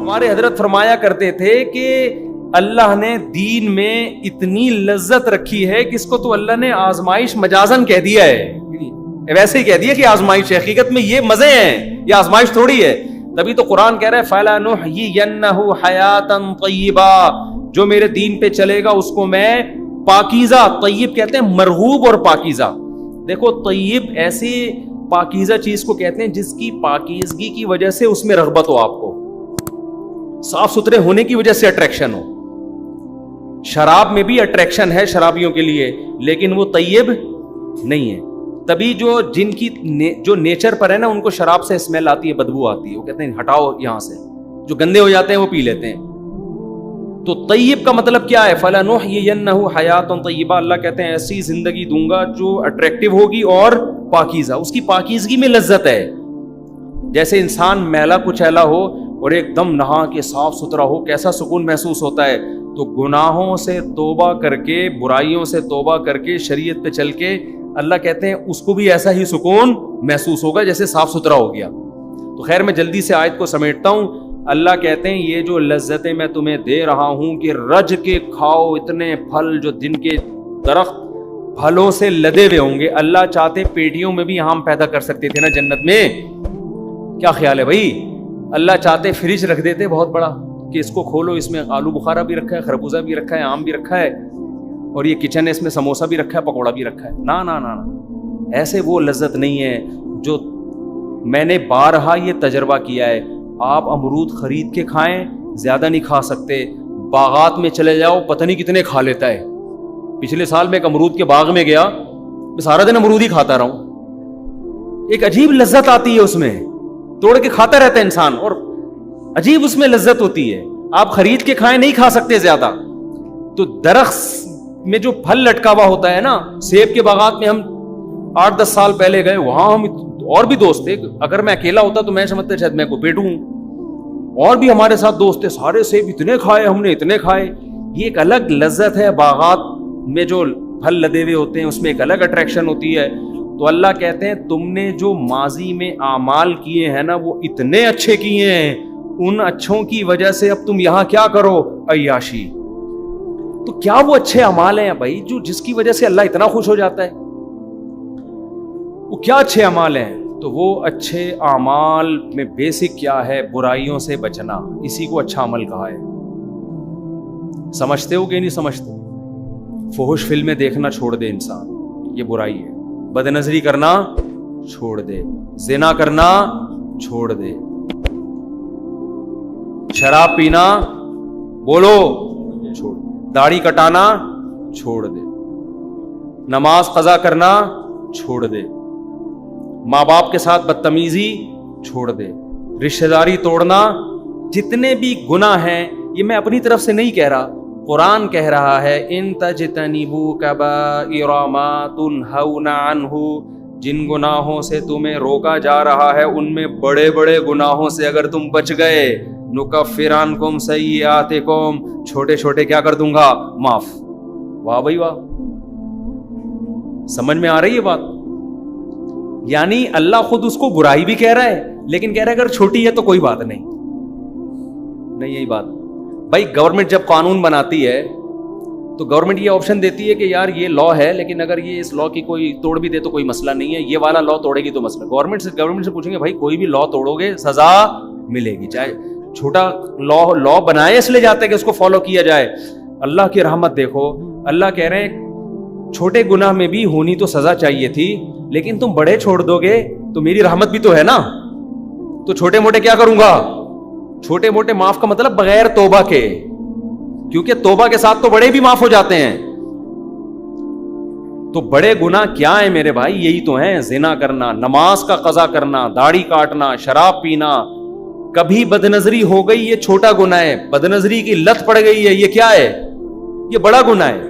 ہمارے حضرت فرمایا کرتے تھے کہ اللہ نے دین میں اتنی لذت رکھی ہے کہ اس کو تو اللہ نے آزمائش مجازن کہہ دیا ہے، ویسے ہی کہہ دیا کہ آزمائش ہے، حقیقت میں یہ مزے ہیں، یہ آزمائش تھوڑی ہے۔ تبھی تو قرآن کہہ رہا ہے فَلَنُحْيِيَنَّهُ حَيَاةً طَيِّبًا، جو میرے دین پہ چلے گا اس کو میں پاکیزہ، طیب کہتے ہیں مرغوب اور پاکیزہ۔ دیکھو طیب ایسی پاکیزہ چیز کو کہتے ہیں جس کی پاکیزگی کی وجہ سے اس میں رغبت ہو، آپ کو صاف ستھرے ہونے کی وجہ سے اٹریکشن ہو۔ شراب میں بھی اٹریکشن ہے شرابیوں کے لیے، لیکن وہ طیب نہیں ہے۔ تبھی جن کی جو نیچر پر ہے نا، ان کو شراب سے اسمیل آتی ہے، بدبو آتی ہے، وہ کہتے ہیں ہٹاؤ یہاں سے، جو گندے ہو جاتے ہیں وہ پی لیتے ہیں۔ تو طیب کا مطلب کیا ہے؟ فَلَنُحْيِيَنَّهُ حَيَاةً طَيِّبًا، اللہ کہتے ہیں ایسی زندگی دوں گا جو اٹریکٹیو ہوگی اور پاکیزہ، اس کی پاکیزگی میں لذت ہے۔ جیسے انسان میلا کچیلا ہو اور ایک دم نہا کے صاف ستھرا ہو، کیسا سکون محسوس ہوتا ہے۔ تو گناہوں سے توبہ کر کے، برائیوں سے توبہ کر کے، شریعت پہ چل کے، اللہ کہتے ہیں اس کو بھی ایسا ہی سکون محسوس ہوگا جیسے صاف ستھرا ہو گیا۔ تو خیر میں جلدی سے آیت کو سمیٹتا ہوں۔ اللہ کہتے ہیں یہ جو لذتیں میں تمہیں دے رہا ہوں کہ رج کے کھاؤ اتنے پھل، جو جن کے درخت پھلوں سے لدے ہوئے ہوں گے۔ اللہ چاہتے پیٹیوں میں بھی آم پیدا کر سکتے تھے نا جنت میں، کیا خیال ہے بھائی؟ اللہ چاہتے فریج رکھ دیتے بہت بڑا کہ اس کو کھولو، اس میں آلو بخارا بھی رکھا ہے، خربوزہ بھی رکھا ہے، آم بھی رکھا ہے، اور یہ کچن ہے اس میں سموسہ بھی رکھا ہے، پکوڑا بھی رکھا ہے۔ نا نا نا نا، ایسے وہ لذت نہیں ہے جو میں نے بارہا یہ تجربہ کیا ہے۔ آپ امرود خرید کے کھائیں، زیادہ نہیں کھا سکتے، باغات میں چلے جاؤ پتہ نہیں کتنے کھا لیتا ہے۔ پچھلے سال میں ایک امرود کے باغ میں گیا، میں سارا دن امرود ہی کھاتا رہا ہوں۔ ایک عجیب لذت آتی ہے اس میں، توڑ کے کھاتا رہتا ہے انسان، اور عجیب اس میں لذت ہوتی ہے۔ آپ خرید کے کھائیں نہیں کھا سکتے زیادہ۔ تو درخت میں جو پھل لٹکا ہوا ہوتا ہے نا، سیب کے باغات میں ہم 8-10 سال پہلے گئے، وہاں ہم اور بھی دوست تھے، اگر میں اکیلا ہوتا تو میں سمجھتا شاید میں کو پیٹوں، اور بھی ہمارے ساتھ دوست تھے، سارے سیب اتنے کھائے ہم نے، اتنے کھائے۔ یہ ایک الگ لذت ہے، باغات میں جو پھل لدے ہوئے ہوتے ہیں اس میں ایک الگ اٹریکشن ہوتی ہے۔ تو اللہ کہتے ہیں تم نے جو ماضی میں اعمال کیے ہیں نا وہ اتنے اچھے کیے ہیں، ان اچھوں کی وجہ سے اب تم یہاں کیا کرو؟ عیاشی۔ تو کیا وہ اچھے اعمال ہیں بھائی جو جس کی وجہ سے اللہ اتنا خوش ہو جاتا ہے؟ وہ کیا اچھے اعمال ہیں؟ تو وہ اچھے اعمال میں بیسک کیا ہے؟ برائیوں سے بچنا، اسی کو اچھا عمل کہا ہے۔ سمجھتے ہو کہ نہیں سمجھتے؟ فحش فلمیں دیکھنا چھوڑ دے انسان، یہ برائی ہے۔ بد نظری کرنا چھوڑ دے، زنا کرنا چھوڑ دے، شراب پینا بولو چھوڑ، داڑھی کٹانا چھوڑ دے، نماز قضا کرنا چھوڑ دے، ماں باپ کے ساتھ بدتمیزی چھوڑ دے، رشتہ داری توڑنا، جتنے بھی گناہ ہیں، یہ میں اپنی طرف سے نہیں کہہ رہا، قرآن کہہ رہا ہے ان تجتنبوا کبائر ما تنہون عنہ، جن گناہوں سے تمہیں روکا جا رہا ہے ان میں بڑے بڑے گناہوں سے اگر تم بچ گئے، نکفر عنکم سیئاتکم، چھوٹے چھوٹے کیا کر دوں گا؟ معاف۔ واہ بھائی واہ، سمجھ میں آ رہی ہے بات؟ یعنی اللہ خود اس کو برائی بھی کہہ رہا ہے، لیکن کہہ رہا ہے اگر چھوٹی ہے تو کوئی بات نہیں۔ یہی بات بھائی، گورنمنٹ جب قانون بناتی ہے تو گورنمنٹ یہ آپشن دیتی ہے کہ یار یہ لا ہے، لیکن اگر یہ اس لا کی کوئی توڑ بھی دے تو کوئی مسئلہ نہیں ہے، یہ والا لا توڑے گی تو مسئلہ۔ گورنمنٹ سے پوچھیں گے بھائی کوئی بھی لا توڑو گے سزا ملے گی، چاہے چھوٹا لا بنائے اس لیے جاتا ہے کہ اس کو فالو کیا جائے۔ اللہ کی رحمت دیکھو، اللہ کہہ رہے ہیں چھوٹے گناہ میں بھی ہونی تو سزا چاہیے تھی، لیکن تم بڑے چھوڑ دو گے تو میری رحمت بھی تو ہے نا، تو چھوٹے موٹے کیا کروں گا؟ چھوٹے موٹے معاف کا مطلب بغیر توبہ کے، کیونکہ توبہ کے ساتھ تو بڑے بھی معاف ہو جاتے ہیں۔ تو بڑے گناہ کیا ہیں میرے بھائی؟ یہی تو ہیں، زنا کرنا، نماز کا قضا کرنا، داڑھی کاٹنا، شراب پینا، کبھی بدنظری ہو گئی یہ چھوٹا گناہ ہے، بدنظری کی لت پڑ گئی ہے یہ کیا ہے؟ یہ بڑا گناہ ہے،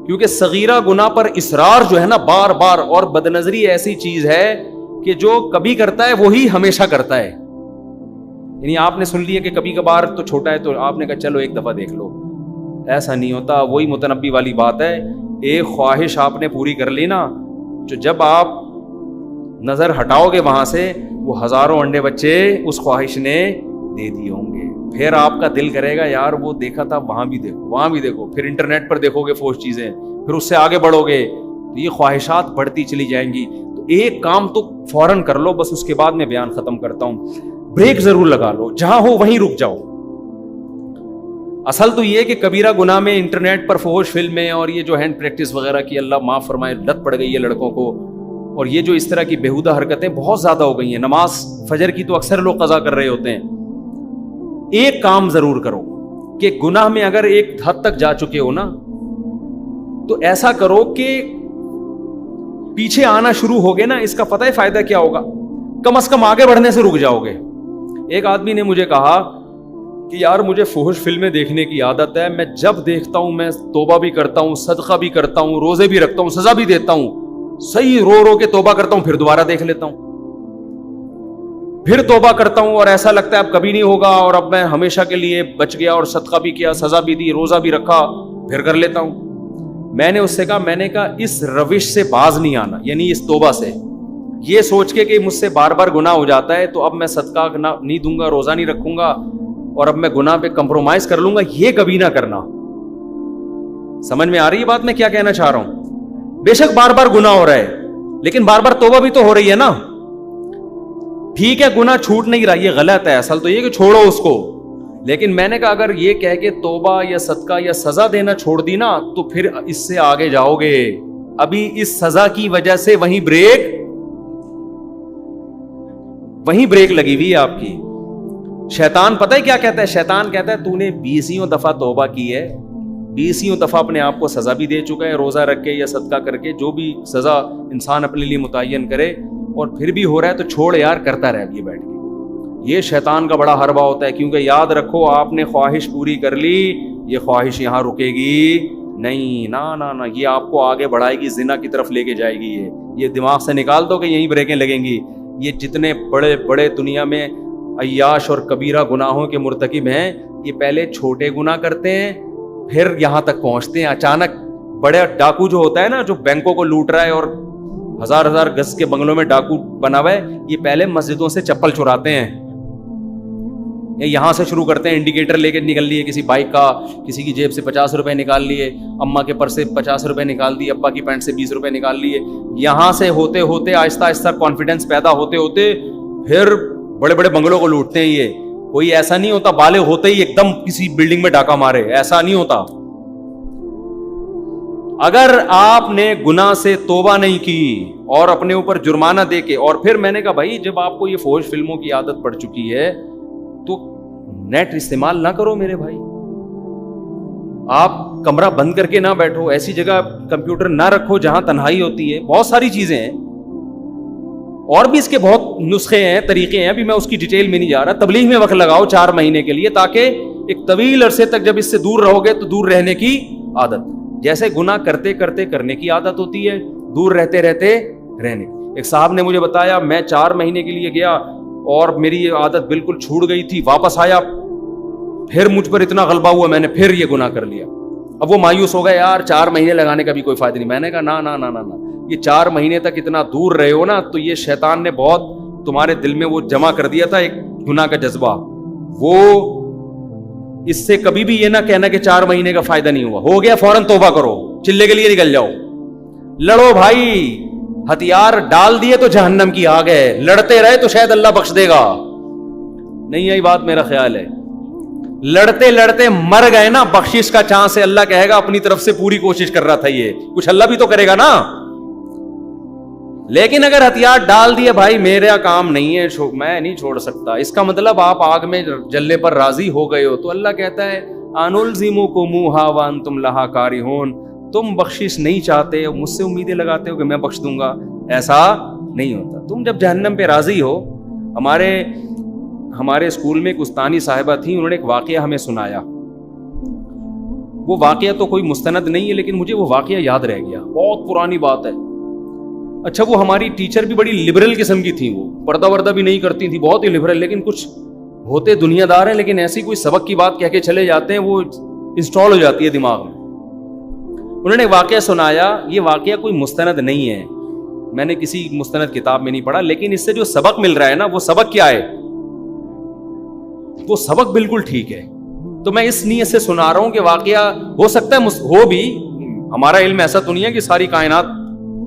کیونکہ صغیرہ گناہ پر اصرار جو ہے نا بار بار، اور بدنظری ایسی چیز ہے کہ جو کبھی کرتا ہے وہی ہمیشہ کرتا ہے۔ یعنی آپ نے سن لیا کہ کبھی کبھار تو چھوٹا ہے تو آپ نے کہا چلو ایک دفعہ دیکھ لو، ایسا نہیں ہوتا۔ وہی متنبی والی بات ہے، ایک خواہش آپ نے پوری کر لی نا، جو جب آپ نظر ہٹاؤ گے وہاں سے، وہ ہزاروں انڈے بچے اس خواہش نے دے دیے ہوں گے. پھر آپ کا دل کرے گا یار وہ دیکھا تھا وہاں بھی دیکھو وہاں بھی دیکھو, پھر انٹرنیٹ پر دیکھو گے فوش چیزیں, پھر اس سے آگے بڑھو گے تو یہ خواہشات بڑھتی چلی جائیں گی. تو ایک کام تو فوراً کر لو, بس اس کے بعد میں بیان ختم کرتا ہوں. بریک ضرور لگا لو, جہاں ہو وہیں رک جاؤ. اصل تو یہ کہ کبیرہ گناہ میں انٹرنیٹ پر فحش فلمیں اور یہ جو ہینڈ پریکٹس وغیرہ کی اللہ معاف فرمائے لت پڑ گئی ہے لڑکوں کو, اور یہ جو اس طرح کی بیہودہ حرکتیں بہت زیادہ ہو گئی ہیں. نماز فجر کی تو اکثر لوگ قضا کر رہے ہوتے ہیں. ایک کام ضرور کرو کہ گناہ میں اگر ایک حد تک جا چکے ہو نا تو ایسا کرو کہ پیچھے آنا شروع ہو گے نا, اس کا پتہ ہے فائدہ کیا ہوگا, کم از کم آگے بڑھنے سے رک جاؤ گے. ایک آدمی نے مجھے کہا کہ یار مجھے فحش فلمیں دیکھنے کی عادت ہے, میں جب دیکھتا ہوں میں توبہ بھی کرتا ہوں, صدقہ بھی کرتا ہوں, روزے بھی رکھتا ہوں, سزا بھی دیتا ہوں, صحیح رو رو کے توبہ کرتا ہوں, پھر دوبارہ دیکھ لیتا ہوں, پھر توبہ کرتا ہوں اور ایسا لگتا ہے اب کبھی نہیں ہوگا اور اب میں ہمیشہ کے لیے بچ گیا اور صدقہ بھی کیا, سزا بھی دی, روزہ بھی رکھا, پھر کر لیتا ہوں. میں نے اس سے کہا اس روش سے باز نہیں آنا, یعنی اس توبہ سے, یہ سوچ کے کہ مجھ سے بار بار گناہ ہو جاتا ہے تو اب میں صدقہ نہیں دوں گا, روزہ نہیں رکھوں گا اور اب میں گناہ پہ کمپرومائز کر لوں گا, یہ کبھی نہ کرنا. سمجھ میں آ رہی ہے بات میں کیا کہنا چاہ رہا ہوں؟ بے شک بار بار گناہ ہو رہا ہے لیکن بار بار توبہ بھی تو ہو رہی ہے نا. ٹھیک ہے گناہ چھوٹ نہیں رہا, یہ غلط ہے, اصل تو یہ کہ چھوڑو اس کو. لیکن میں نے کہا اگر یہ کہہ کے توبہ یا صدقہ یا سزا دینا چھوڑ دی نا تو پھر اس سے آگے جاؤ گے. ابھی اس سزا کی وجہ سے وہیں بریک لگی ہوئی ہے آپ کی. شیطان پتہ ہے کیا کہتا ہے؟ شیطان کہتا ہے تو نے 20 دفعہ توبہ کی ہے, 20 دفعہ اپنے آپ کو سزا بھی دے چکا ہے, روزہ رکھ کے یا صدقہ کر کے, جو بھی سزا انسان اپنے لیے متعین کرے, اور پھر بھی ہو رہا ہے تو چھوڑ یار, کرتا رہ یہ بیٹھ کے. یہ شیطان کا بڑا حربہ ہوتا ہے, کیونکہ یاد رکھو آپ نے خواہش پوری کر لی, یہ خواہش یہاں رکے گی نہیں, نہ یہ آپ کو آگے بڑھائے گی, زنا کی طرف لے کے جائے گی. یہ دماغ سے نکال دو کہ یہیں بریکیں لگیں گی. یہ جتنے بڑے بڑے دنیا میں عیاش اور کبیرہ گناہوں کے مرتکب ہیں, یہ پہلے چھوٹے گناہ کرتے ہیں پھر یہاں تک پہنچتے ہیں. اچانک بڑے ڈاکو جو ہوتا ہے نا, جو بینکوں کو لوٹ رہا ہے اور ہزار گز کے بنگلوں میں ڈاکو بنا ہوا ہے, یہ پہلے مسجدوں سے چپل چراتے ہیں. یہاں سے شروع کرتے ہیں, انڈیکیٹر لے کے نکل لیے کسی بائک کا, کسی کی جیب سے 50 روپے نکال لیے, اماں کے پرس سے 50 روپے نکال دیے, ابا کی پینٹ سے 20 روپے نکال لیے. یہاں سے ہوتے ہوتے آہستہ آہستہ کانفیڈنس پیدا ہوتے ہوتے پھر بڑے بڑے بنگلوں کو لوٹتے ہیں. یہ کوئی ایسا نہیں ہوتا بالغ ہوتے ہی ایک دم کسی بلڈنگ میں ڈاکہ مارے, ایسا نہیں ہوتا. اگر آپ نے گناہ سے توبہ نہیں کی اور اپنے اوپر جرمانہ دے کے, اور پھر میں نے کہا بھائی جب آپ کو یہ فحش فلموں کی عادت پڑ چکی ہے تو نیٹ استعمال نہ کرو میرے بھائی. آپ کمرہ بند کر کے نہ بیٹھو, ایسی جگہ کمپیوٹر نہ رکھو جہاں تنہائی ہوتی ہے. بہت ساری چیزیں ہیں اور بھی اس کے بہت نسخے ہیں, طریقے ہیں, ابھی میں اس کی ڈیٹیل میں نہیں جا رہا. تبلیغ میں وقت لگاؤ 4 مہینے کے لیے, تاکہ ایک طویل عرصے تک جب اس سے دور رہو گے تو دور رہنے کی عادت, جیسے گناہ کرتے کرتے کرنے کی عادت ہوتی ہے, دور رہتے رہتے رہنے. ایک صاحب نے مجھے بتایا میں 4 مہینے کے لیے گیا اور میری یہ عادت بالکل چھوٹ گئی تھی, واپس آیا پھر مجھ پر اتنا غلبہ ہوا میں نے پھر یہ گناہ کر لیا. اب وہ مایوس ہو گیا, یار 4 مہینے لگانے کا بھی کوئی فائدہ نہیں. میں نے کہا نہ, یہ 4 مہینے تک اتنا دور رہے ہو نا تو یہ شیطان نے بہت تمہارے دل میں وہ جمع کر دیا تھا ایک گناہ کا جذبہ. وہ اس سے کبھی بھی یہ نہ کہنا کہ 4 مہینے کا فائدہ نہیں ہوا, ہو گیا فوراً توبہ کرو, چلے کے لیے نکل جاؤ, لڑو بھائی. ہتھیار ڈال دیے تو جہنم کی آگ ہے, لڑتے رہے تو شاید اللہ بخش دے گا. نہیں یہی بات میرا خیال ہے. لڑتے لڑتے مر گئے نا, بخشش کا چانس ہے, اللہ کہے گا اپنی طرف سے پوری کوشش کر رہا تھا, یہ کچھ اللہ بھی تو کرے گا نا. لیکن اگر ہتھیار ڈال دیے بھائی میرا کام نہیں ہے, میں نہیں چھوڑ سکتا, اس کا مطلب آپ آگ میں جلنے پر راضی ہو گئے ہو, تو اللہ کہتا ہے انلزمکموھا وانتم لھا کارہون, تم بخشش نہیں چاہتے, مجھ سے امیدیں لگاتے ہو کہ میں بخش دوں گا. ایسا نہیں ہوتا. تم جب جہنم پہ راضی ہو. ہمارے اسکول میں ایک استانی صاحبہ تھیں, انہوں نے ایک واقعہ ہمیں سنایا. وہ واقعہ تو کوئی مستند نہیں ہے لیکن مجھے وہ واقعہ یاد رہ گیا, بہت پرانی بات ہے. اچھا وہ ہماری ٹیچر بھی بڑی لبرل قسم کی تھیں, وہ پردہ وردہ بھی نہیں کرتی تھی, بہت ہی لبرل, لیکن کچھ ہوتے دنیا دار ہیں لیکن ایسی کوئی سبق کی بات کہہ کے چلے جاتے ہیں, وہ انسٹال ہو جاتی ہے دماغ میں. انہوں نے واقعہ سنایا, یہ واقعہ کوئی مستند نہیں ہے, میں نے کسی مستند کتاب میں نہیں پڑھا, لیکن اس سے جو سبق مل رہا ہے نا وہ سبق کیا ہے وہ سبق بالکل ٹھیک ہے. تو میں اس نیت سے سنا رہا ہوں کہ واقعہ ہو سکتا ہے ہو بھی, ہمارا علم ایسا تو نہیں ہے کہ ساری کائنات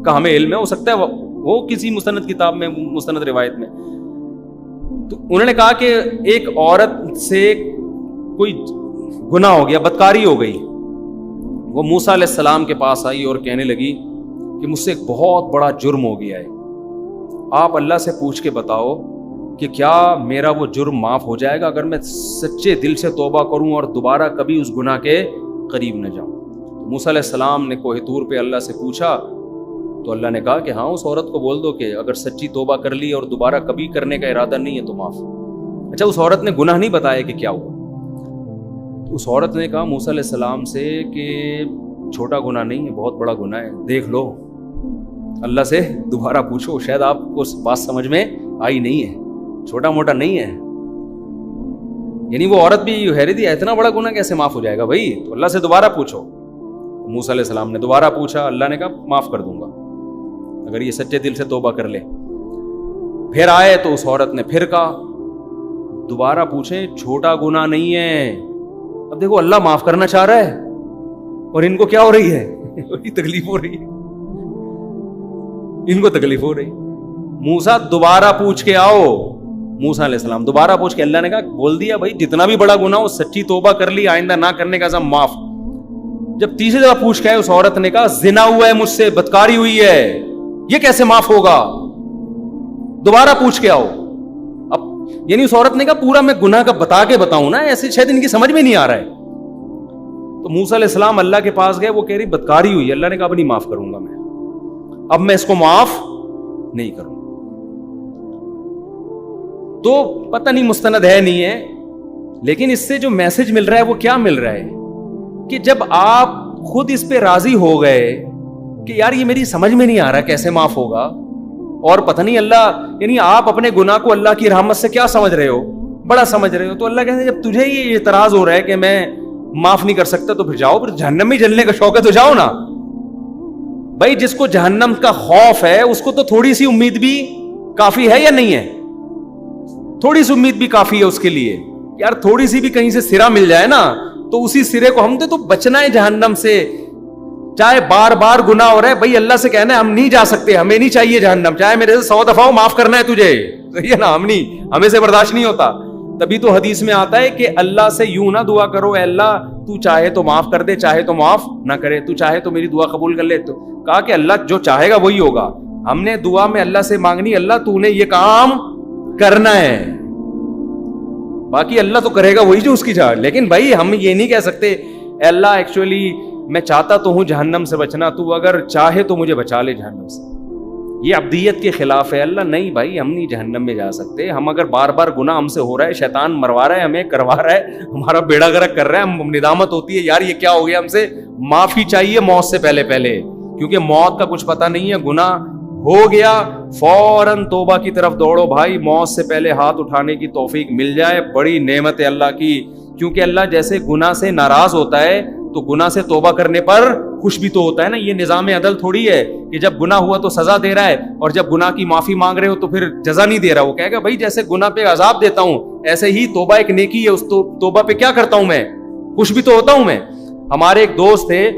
کا ہمیں علم ہے, ہو سکتا ہے وہ کسی مستند کتاب میں, مستند روایت میں. تو انہوں نے کہا کہ ایک عورت سے کوئی گناہ ہو گیا, بدکاری ہو گئی. وہ موسیٰ علیہ السلام کے پاس آئی اور کہنے لگی کہ مجھ سے ایک بہت بڑا جرم ہو گیا ہے, آپ اللہ سے پوچھ کے بتاؤ کہ کیا میرا وہ جرم معاف ہو جائے گا اگر میں سچے دل سے توبہ کروں اور دوبارہ کبھی اس گناہ کے قریب نہ جاؤں. موسیٰ علیہ السلام نے کوہ طور پہ اللہ سے پوچھا تو اللہ نے کہا کہ ہاں, اس عورت کو بول دو کہ اگر سچی توبہ کر لی اور دوبارہ کبھی کرنے کا ارادہ نہیں ہے تو معاف. اچھا, اس عورت نے گناہ نہیں بتایا کہ کیا ہوا. اس عورت نے کہا موسیٰ علیہ السلام سے کہ چھوٹا گناہ نہیں ہے, بہت بڑا گناہ ہے, دیکھ لو, اللہ سے دوبارہ پوچھو, شاید آپ کو بات سمجھ میں آئی نہیں ہے, چھوٹا موٹا نہیں ہے. یعنی وہ عورت بھی حیرت تھی, اتنا بڑا گناہ کیسے معاف ہو جائے گا بھائی, تو اللہ سے دوبارہ پوچھو. موسیٰ علیہ السلام نے دوبارہ پوچھا, اللہ نے کہا معاف کر دوں گا اگر یہ سچے دل سے توبہ کر لے. پھر آئے تو اس عورت نے پھر کہا دوبارہ پوچھیں, چھوٹا گناہ نہیں ہے. اب دیکھو اللہ معاف کرنا چاہ رہا ہے اور ان کو کیا ہو رہی ہے, تکلیف ہو رہی ہے, ان کو تکلیف ہو رہی. موسیٰ دوبارہ پوچھ کے آؤ. موسیٰ علیہ السلام دوبارہ پوچھ کے, اللہ نے کہا بول دیا بھائی جتنا بھی بڑا گناہ ہو سچی توبہ کر لی, آئندہ نہ کرنے کا عزم معاف. جب تیسری دفعہ پوچھ کے آئے اس عورت نے کہا زنا ہوا ہے مجھ سے, بدکاری ہوئی ہے, یہ کیسے معاف ہوگا, دوبارہ پوچھ کے آؤ. اب یعنی اس عورت نے کہا پورا میں گناہ کا بتا کے بتاؤں نا, ایسے شاید ان کی سمجھ میں نہیں آ رہا ہے. تو موسیٰ علیہ السلام اللہ کے پاس گئے, وہ کہہ رہی بدکاری ہوئی. اللہ نے کہا اب نہیں معاف کروں گا میں, اب میں اس کو معاف نہیں کروں. تو پتہ نہیں مستند ہے نہیں ہے, لیکن اس سے جو میسج مل رہا ہے وہ کیا مل رہا ہے کہ جب آپ خود اس پہ راضی ہو گئے کہ یار یہ میری سمجھ میں نہیں آ رہا کیسے معاف ہوگا, اور پتہ نہیں اللہ, یعنی آپ اپنے گناہ کو اللہ کی رحمت سے کیا سمجھ رہے ہو, بڑا سمجھ رہے ہو, تو اللہ کہتے ہیں جب تجھے یہ اعتراض ہو رہا ہے کہ میں معاف نہیں کر سکتا تو پھر جاؤ, پھر جہنم میں جلنے کا شوق ہے تو جاؤ نا بھائی. جس کو جہنم کا خوف ہے اس کو تو تھوڑی سی امید بھی کافی ہے یا نہیں ہے, تھوڑی سی امید بھی کافی ہے اس کے لیے. یار تھوڑی سی بھی کہیں سے سرا مل جائے نا تو اسی سرے کو ہم تو بچنا ہے جہنم سے, چاہے بار بار گناہ ہو رہا ہے بھائی, اللہ سے کہنا ہے ہم نہیں جا سکتے, ہمیں نہیں چاہیے جہنم, چاہے میرے سے 100 دفعہ معاف کرنا ہے تجھے, صحیح ہے نا, ہم نہیں, ہمیں سے برداشت نہیں ہوتا. تبھی تو حدیث میں آتا ہے کہ اللہ سے یوں نہ دعا کرو اے اللہ تو چاہے تو معاف کر دے, چاہے تو معاف نہ کرے, تو چاہے تو میری دعا قبول کر لے. تو کہا کہ اللہ جو چاہے گا وہی ہوگا. ہم نے دعا میں اللہ سے مانگنی, اللہ تو نے یہ کام کرنا ہے, باقی اللہ تو کرے گا وہی جو اس کی چاہ. لیکن بھائی ہم یہ نہیں کہہ سکتے اے اللہ ایکچولی میں چاہتا تو ہوں جہنم سے بچنا, تو اگر چاہے تو مجھے بچا لے جہنم سے. یہ عبدیت کے خلاف ہے. اللہ نہیں بھائی, ہم نہیں جہنم میں جا سکتے. ہم اگر بار بار گناہ ہم سے ہو رہا ہے, شیطان مروا رہا ہے, ہمیں کروا رہا ہے, ہمارا بیڑا گرک کر رہا ہے, ہم ندامت ہوتی ہے یار یہ کیا ہو گیا, ہم سے معافی چاہیے موت سے پہلے پہلے, کیونکہ موت کا کچھ پتہ نہیں ہے. گناہ ہو گیا فوراً توبہ کی طرف دوڑو بھائی, موت سے پہلے ہاتھ اٹھانے کی توفیق مل جائے, بڑی نعمت ہے اللہ کی. کیونکہ اللہ جیسے گناہ سے ناراض ہوتا ہے تو گناہ سے توبہ کرنے پر خوش بھی تو ہوتا ہے نا. یہ نظام عدل تھوڑی ہے کہ جب گناہ ہوا تو سزا دے رہا ہے اور جب گناہ کی معافی مانگ رہے ہو تو پھر جزا نہیں دے رہا. وہ کہے گا بھائی جیسے گناہ پہ عذاب دیتا ہوں ایسے ہی توبہ ایک نیکی ہے, اس توبہ پہ کیا کرتا ہوں میں, خوش بھی تو ہوتا ہوں میں. ہمارے ایک دوست تھے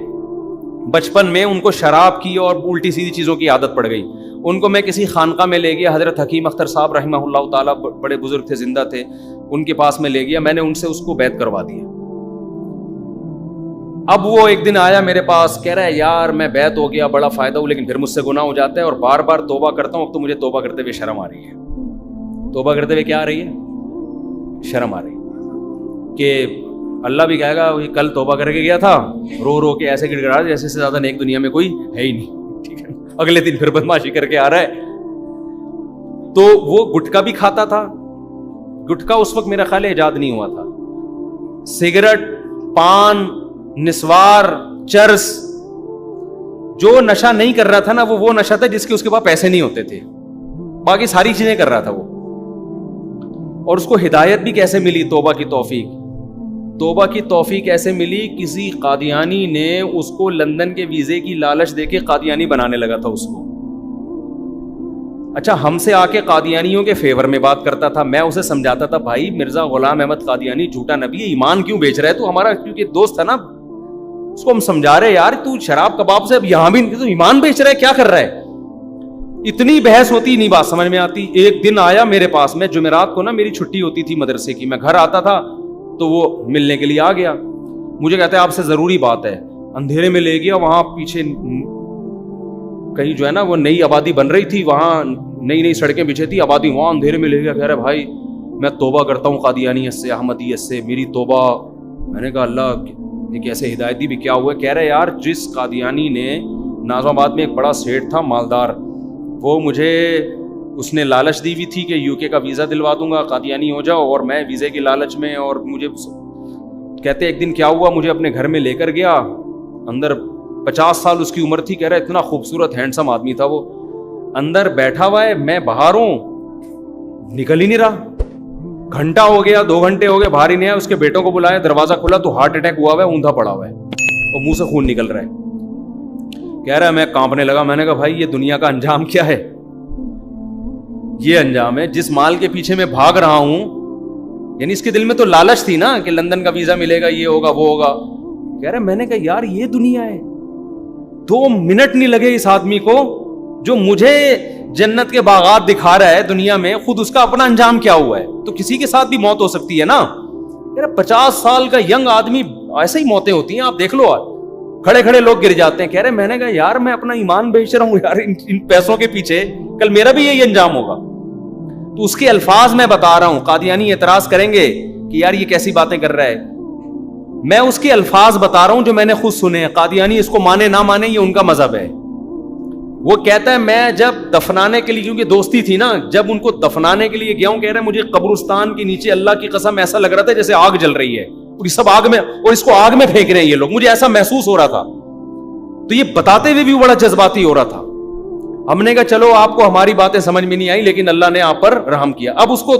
بچپن میں, ان کو شراب کی اور الٹی سیدھی چیزوں کی عادت پڑ گئی. ان کو میں کسی خانقاہ میں لے گیا, حضرت حکیم اختر صاحب رحمہ اللہ تعالیٰ, بڑے بزرگ تھے, زندہ تھے, ان کے پاس میں لے گیا. میں نے ان سے اس کو بیعت کروا دیا. اب وہ ایک دن آیا میرے پاس, کہہ رہا ہے یار میں بیعت ہو گیا, بڑا فائدہ ہو, لیکن پھر مجھ سے گناہ ہو جاتا ہے اور بار بار توبہ کرتا ہوں, اب تو مجھے توبہ کرتے ہوئے شرم آ رہی ہے. توبہ کرتے ہوئے کیا آ رہی ہے, شرم آ رہی ہے کہ اللہ بھی کہے گا وہی کل توبہ کر کے گیا تھا, رو رو کے ایسے گڑ گڑا جیسے سے زیادہ نیک دنیا میں کوئی ہے ہی نہیں, ٹھیک ہے. اگلے دن پھر بدماشی کر کے آ رہا ہے. تو وہ گٹکا بھی کھاتا تھا. گٹکا اس وقت میرا خیال ایجاد نہیں ہوا تھا. سگریٹ, پان, نسوار, چرس, جو نشہ نہیں کر رہا تھا نا وہ نشہ تھا جس کے اس کے پاس پیسے نہیں ہوتے تھے, باقی ساری چیزیں کر رہا تھا وہ. اور اس کو ہدایت بھی کیسے ملی, توبہ کی توفیق. توبہ کی توفیق ایسے ملی, کسی قادیانی نے اس کو لندن کے ویزے کی لالچ دے کے قادیانی بنانے لگا تھا اس کو. اچھا ہم سے آ کے قادیانیوں کے فیور میں بات کرتا تھا. میں اسے سمجھاتا تھا بھائی مرزا غلام احمد قادیانی جھوٹا نبی ہے, ایمان کیوں بیچ رہا ہے تو ہمارا کیونکہ دوست تھا نا, اس کو ہم سمجھا رہے یار تو شراب کباب سے اب یہاں بھی تو ایمان بیچ رہا ہے, کیا کر رہا ہے. اتنی بحث ہوتی, نہیں بات سمجھ میں آتی. ایک دن آیا میرے پاس میں, جمعرات کو نا میری چھٹی ہوتی تھی مدرسے کی, میں گھر آتا تھا تو وہ ملنے کے لیے آ گیا. مجھے کہتا ہے آپ سے ضروری بات ہے. اندھیرے میں لے گیا, وہاں پیچھے کہیں جو ہے نا وہ نئی آبادی بن رہی تھی, وہاں نئی نئی سڑکیں بچھی تھی, آبادی وہاں اندھیرے میں لے گیا. کہہ رہا بھائی میں توبہ کرتا ہوں قادیانیت سے, احمدیت سے, میری توبہ. میں نے کہا اللہ یہ کیسے ہدایت دی بھی, کیا ہوا؟ کہہ رہے یار جس قادیانی نے ناظم آباد میں ایک بڑا سیٹ تھا مالدار, وہ مجھے اس نے لالچ دی ہوئی تھی کہ یو کے کا ویزا دلوا دوں گا, قادیانی ہو جاؤ, اور میں ویزے کی لالچ میں, اور مجھے کہتے ایک دن کیا ہوا, مجھے اپنے گھر میں لے کر گیا. اندر 50 سال اس کی عمر تھی. کہہ رہا اتنا خوبصورت ہینڈسم آدمی تھا وہ, اندر بیٹھا ہوا ہے, میں باہر ہوں, نکل ہی نہیں رہا. گھنٹہ ہو گیا, 2 گھنٹے ہو گئے, باہر ہی نہیں آیا. اس کے بیٹوں کو بلایا, دروازہ کھلا تو ہارٹ اٹیک ہوا ہوا ہے, اوندھا پڑا ہوا ہے اور منہ سے خون نکل رہا ہے. کہہ رہا ہے میں کانپنے لگا. میں نے کہا بھائی یہ دنیا کا انجام کیا ہے؟ یہ انجام ہے جس مال کے پیچھے میں بھاگ رہا ہوں. یعنی اس کے دل میں تو لالچ تھی نا کہ لندن کا ویزا ملے گا, یہ ہوگا وہ ہوگا. کہہ رہا میں نے کہا یار یہ دنیا ہے. 2 منٹ نہیں لگے اس آدمی کو, جو مجھے جنت کے باغات دکھا رہا ہے دنیا میں, خود اس کا اپنا انجام کیا ہوا ہے. تو کسی کے ساتھ بھی موت ہو سکتی ہے نا. 50 سال کا ینگ آدمی, ایسے ہی موتیں ہوتی ہیں, آپ دیکھ لو, کھڑے کھڑے لوگ گر جاتے ہیں. کہہ رہے میں نے کہا یار میں اپنا ایمان بیچ رہا ہوں یار ان پیسوں کے پیچھے, کل میرا بھی یہی انجام ہوگا. تو اس کے الفاظ میں بتا رہا ہوں. قادیانی اعتراض کریں گے کہ یار یہ کیسی باتیں کر رہا ہے, میں اس کے الفاظ بتا رہا ہوں جو میں نے خود سنے ہیں. قادیانی اس کو مانے نہ مانے یہ ان کا مذہب ہے. وہ کہتا ہے میں جب دفنانے کے لیے, کیونکہ دوستی تھی نا, جب ان کو دفنانے کے لیے گیا ہوں, کہہ رہے مجھے قبرستان کے نیچے اللہ کی قسم ایسا لگ رہا تھا جیسے آگ جل رہی ہے, اور سب آگ میں, اور اس کو آگ میں پھینک رہے ہیں یہ لوگ, مجھے ایسا محسوس ہو رہا تھا. تو یہ بتاتے ہوئے بھی بڑا جذباتی ہو رہا تھا. ہم نے کہا چلو آپ کو ہماری باتیں سمجھ میں نہیں آئی, لیکن اللہ نے آپ پر رحم کیا. اب اس کو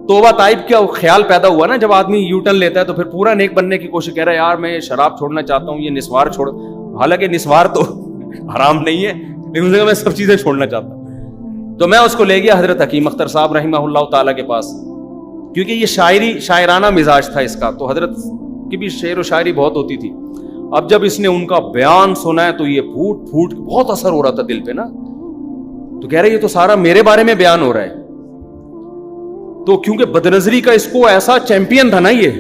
توبہ تائب کا خیال پیدا ہوا نا, جب آدمی یو ٹرن لیتا ہے تو پھر پورا نیک بننے کی کوشش. کہہ رہا ہے یار میں شراب چھوڑنا چاہتا ہوں, یہ نسوار چھوڑ, حالانکہ نسوار تو حرام نہیں ہے, لیکن میں سب چیزیں چھوڑنا چاہتا ہوں. تو میں اس کو لے گیا حضرت حکیم اختر صاحب رحمہ اللہ تعالیٰ کے پاس, کیونکہ یہ شاعرانہ مزاج تھا اس کا, تو حضرت کی بھی شعر و شاعری بہت ہوتی تھی. اب جب اس نے ان کا بیان سنا ہے تو یہ پھوٹ پھوٹ بہت اثر ہو رہا تھا دل پہ نا. تو کہہ رہے یہ تو سارا میرے بارے میں بیان ہو رہا ہے. تو کیونکہ بدنظری کا اس کو ایسا چیمپئن تھا نا, یہ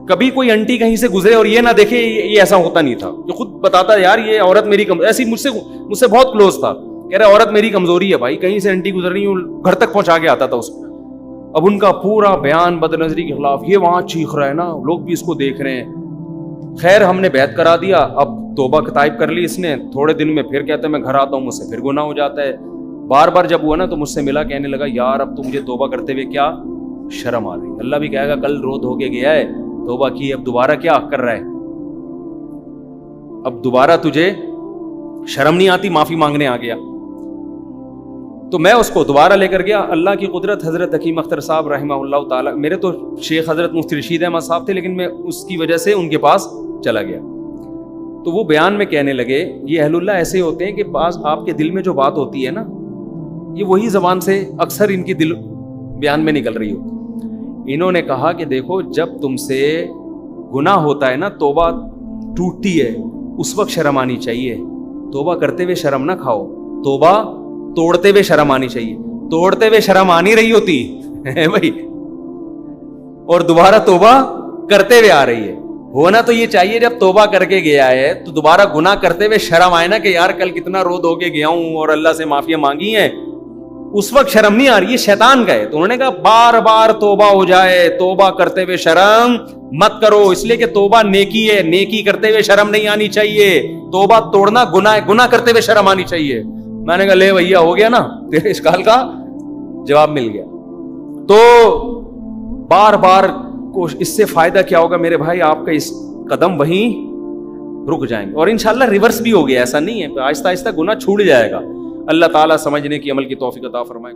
کبھی کوئی انٹی کہیں سے گزرے اور یہ نہ دیکھے, یہ ایسا ہوتا نہیں تھا. جو خود بتاتا ہے یار یہ عورت میری ایسی مجھ سے بہت کلوز تھا. کہہ رہا عورت میری کمزوری ہے بھائی, کہیں سے انٹی گزر رہی ہوں گھر تک پہنچا کے آتا تھا اس کو. اب ان کا پورا بیان بدنظری کے خلاف, یہ وہاں چیخ رہا ہے نا, لوگ بھی اس کو دیکھ رہے ہیں. خیر ہم نے بیعت کرا دیا. اب توبہ طائب کر لی اس نے. تھوڑے دن میں پھر کہتا ہے میں گھر آتا ہوں, مجھ سے پھر گناہ ہو جاتا ہے. بار بار جب ہوا نا تو مجھ سے ملا, کہنے لگا یار اب تو مجھے توبہ کرتے ہوئے کیا شرم آ رہی. اللہ بھی کہے گا کل رو دھو کے گیا ہے, توبہ کی, اب دوبارہ کیا کر رہا ہے, اب دوبارہ تجھے شرم نہیں آتی, معافی مانگنے آ گیا. تو میں اس کو دوبارہ لے کر گیا. اللہ کی قدرت, حضرت حکیم اختر صاحب رحمہ اللہ تعالیٰ, میرے تو شیخ حضرت مفتی رشید احمد صاحب تھے, لیکن میں اس کی وجہ سے ان کے پاس چلا گیا. تو وہ بیان میں کہنے لگے یہ اہل اللہ ایسے ہوتے ہیں کہ بعض آپ کے دل میں جو بات ہوتی ہے نا, یہ وہی زبان سے اکثر ان کی دل بیان میں نکل رہی ہوتی. انہوں نے کہا کہ دیکھو جب تم سے گناہ ہوتا ہے نا, توبہ ٹوٹتی ہے, اس وقت شرم آنی چاہیے. توبہ کرتے ہوئے شرم نہ کھاؤ, توبہ توڑتے ہوئے شرم آنی چاہیے. توڑتے ہوئے شرم آ نہیں رہی ہوتی ہے بھائی, اور دوبارہ توبہ کرتے ہوئے آ رہی ہے. ہونا تو یہ چاہیے جب توبہ کر کے گیا ہے تو دوبارہ گناہ کرتے ہوئے شرم آئے نا کہ یار کل کتنا رو دھو کے گیا ہوں اور اللہ سے معافیاں مانگی ہیں, اس وقت شرم نہیں آ رہی, یہ شیطان کا ہے. تو انہوں نے کہا بار بار توبہ ہو جائے, توبہ کرتے ہوئے شرم مت کرو, اس لیے کہ توبہ نیکی ہے, نیکی کرتے ہوئے شرم نہیں آنی چاہیے. توبہ توڑنا گناہ ہے, گناہ کرتے ہوئے شرم آنی چاہیے. میں نے کہا لے بھیا ہو گیا نا, تیرے اشکال کا جواب مل گیا. تو بار بار اس سے فائدہ کیا ہوگا میرے بھائی, آپ کا اس قدم وہیں رک جائیں گے, اور انشاءاللہ ریورس بھی ہو گیا, ایسا نہیں ہے, آہستہ آہستہ گناہ چھوٹ جائے گا. اللہ تعالیٰ سمجھنے کی عمل کی توفیق عطا فرمائے.